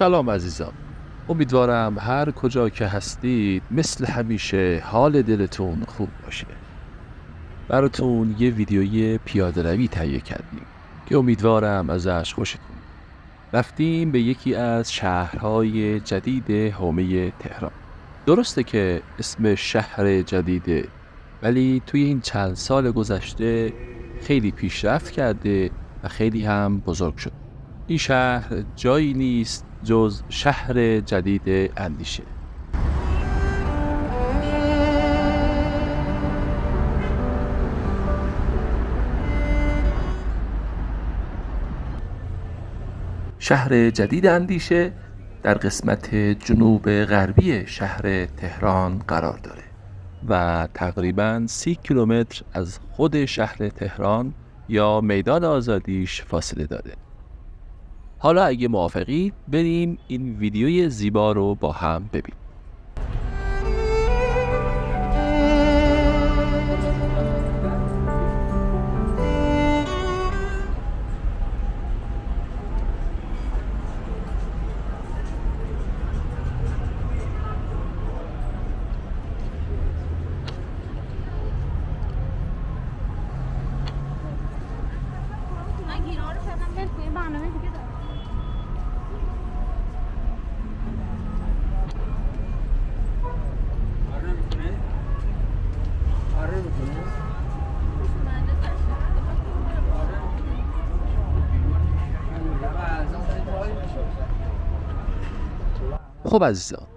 سلام عزیزان، امیدوارم هر کجا که هستید مثل همیشه حال دلتون خوب باشه. براتون یه ویدیوی پیاده روی تهیه کردیم که امیدوارم ازش خوشتون بیاد. رفتیم به یکی از شهرهای جدید حومه تهران. درسته که اسم شهر جدیده، ولی توی این چند سال گذشته خیلی پیشرفت کرده و خیلی هم بزرگ شد. این شهر جایی نیست جز شهر جدید اندیشه. شهر جدید اندیشه در قسمت جنوب غربی شهر تهران قرار داره و تقریباً 30 کیلومتر از خود شهر تهران یا میدان آزادیش فاصله داره. حالا اگه موافقید بریم این ویدیوی زیبا رو با هم ببینیم. خب عزیزان،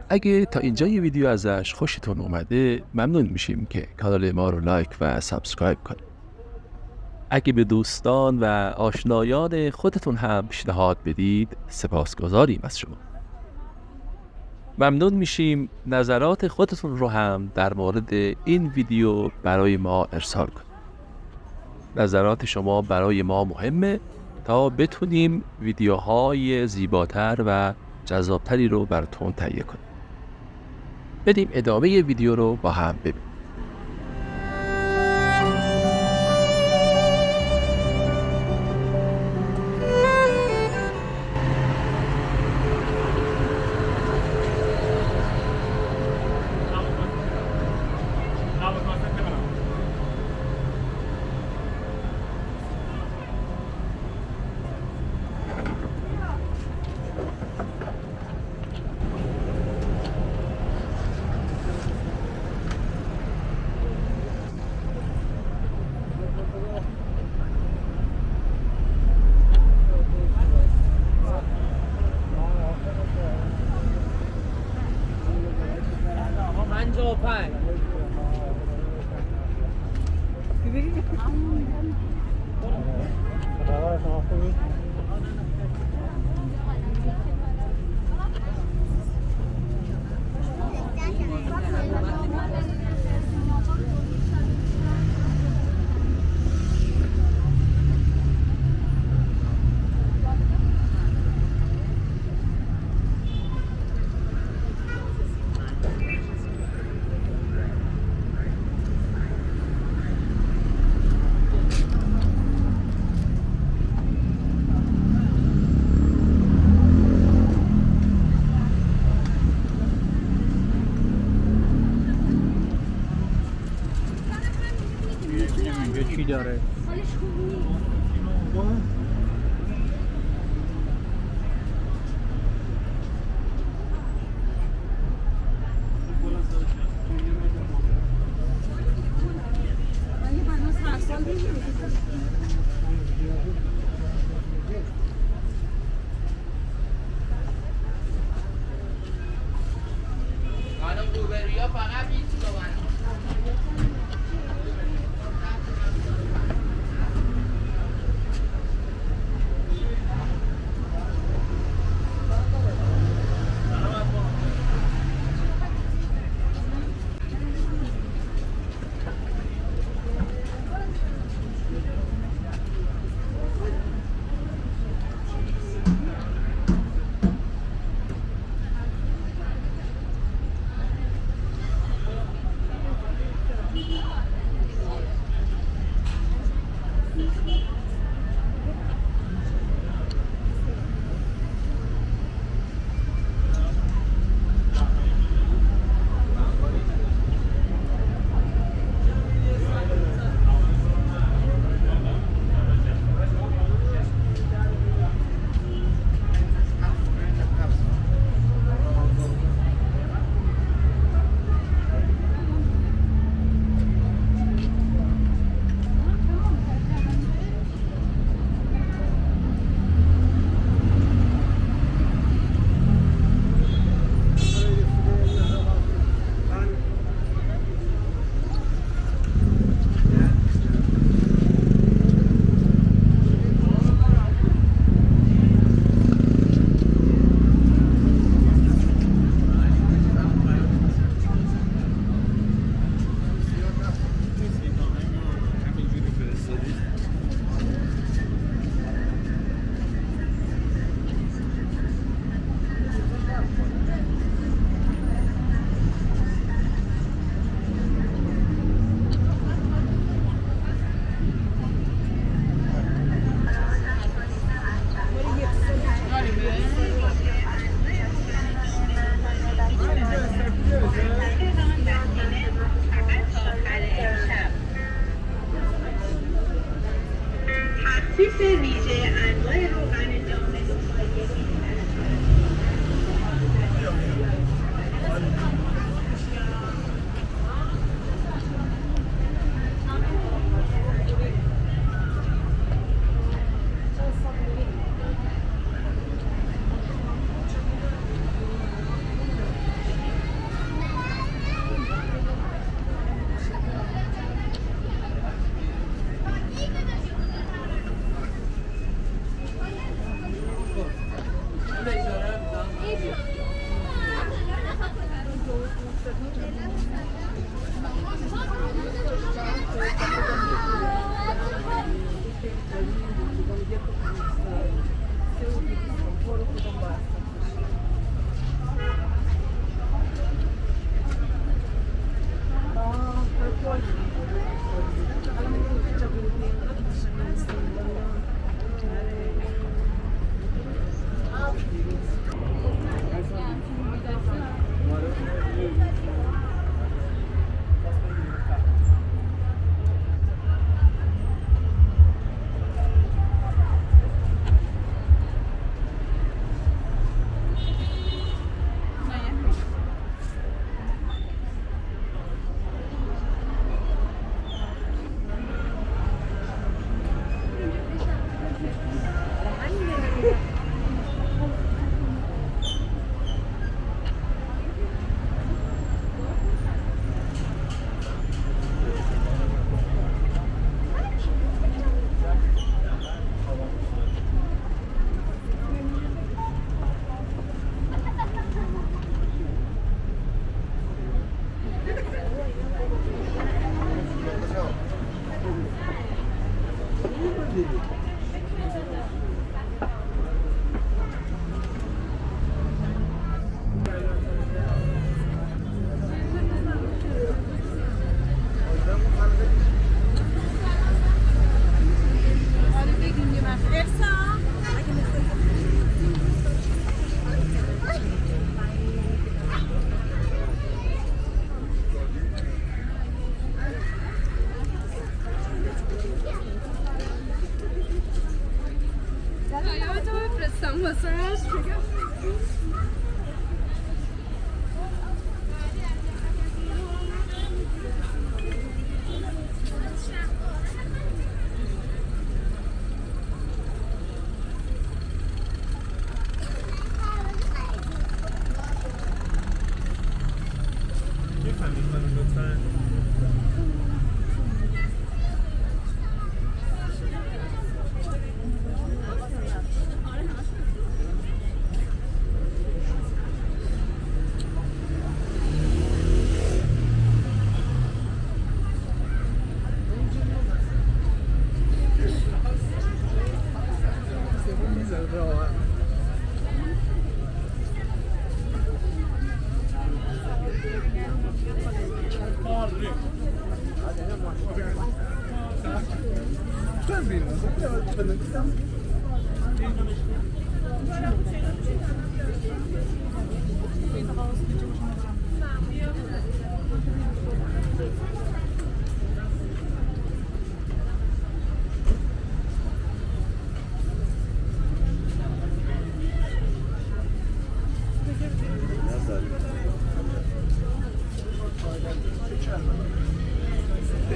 اگه تا اینجای ویدیو ازش خوشتون اومده ممنون میشیم که کانال ما رو لایک و سابسکرایب کنید. اگه به دوستان و آشنایان خودتون هم پیشنهاد بدید سپاسگزاریم از شما. ممنون میشیم نظرات خودتون رو هم در مورد این ویدیو برای ما ارسال کنید. نظرات شما برای ما مهمه تا بتونیم ویدیوهای زیباتر و جذابتری رو براتون تهیه کنیم. بریم ادامه ویدیو رو با هم ببینیم. تخفیف ویژه انواع روغن داغ دفاعی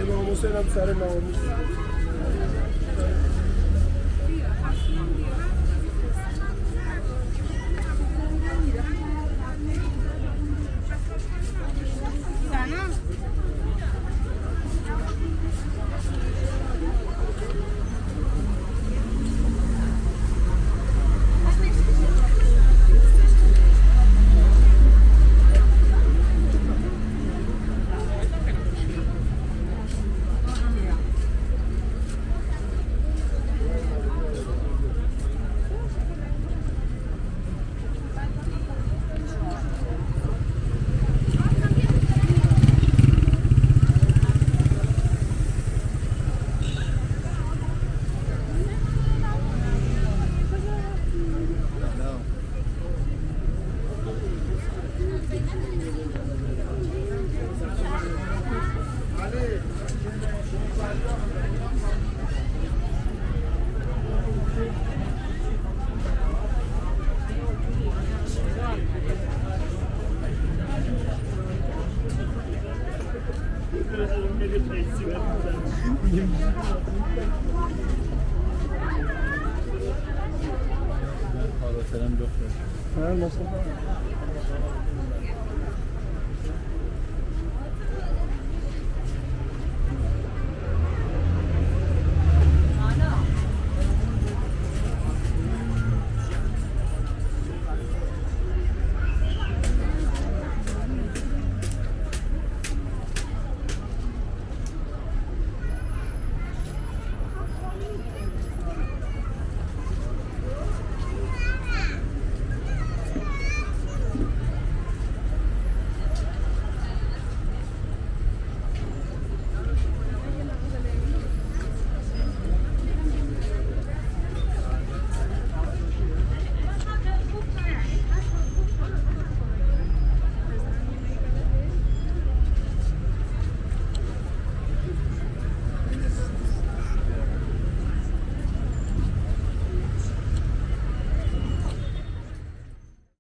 امام حسین هم سر ناموس سر مصطفی